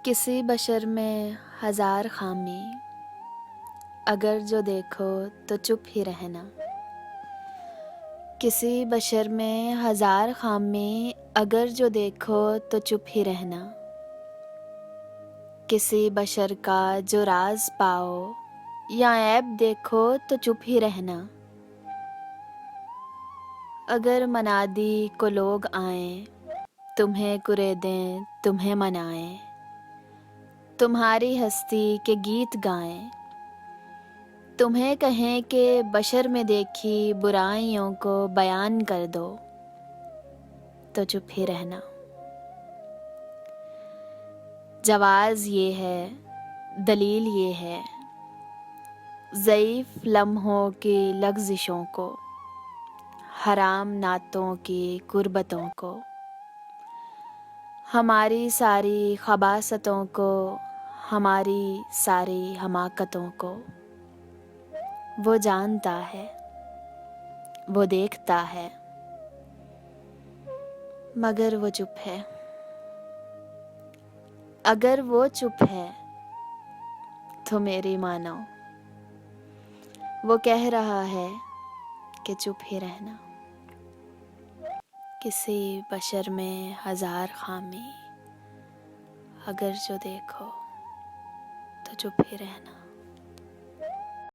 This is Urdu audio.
کسی بشر میں ہزار خامی، اگر جو دیکھو تو چپ ہی رہنا۔ کسی بشر میں ہزار خامی، اگر جو دیکھو تو چپ ہی رہنا۔ کسی بشر کا جو راز پاؤ یا عیب دیکھو تو چپ ہی رہنا۔ اگر منادی کو لوگ آئیں، تمہیں کریدیں تمہیں منائیں، تمہاری ہستی کے گیت گائیں، تمہیں کہیں کہ بشر میں دیکھی برائیوں کو بیان کر دو، تو چپ ہی رہنا۔ جواز یہ ہے، دلیل یہ ہے، ضعیف لمحوں کی لغزشوں کو، حرام نعتوں کی قربتوں کو، ہماری ساری خباثتوں کو، ہماری ساری حماقتوں کو۔ وہ جانتا ہے، وہ دیکھتا ہے، مگر وہ چپ ہے۔ اگر وہ چپ ہے تو میری مانو، وہ کہہ رہا ہے کہ چپ ہی رہنا۔ کسی بشر میں ہزار خامی، اگر جو دیکھو تو چپ ہی رہنا۔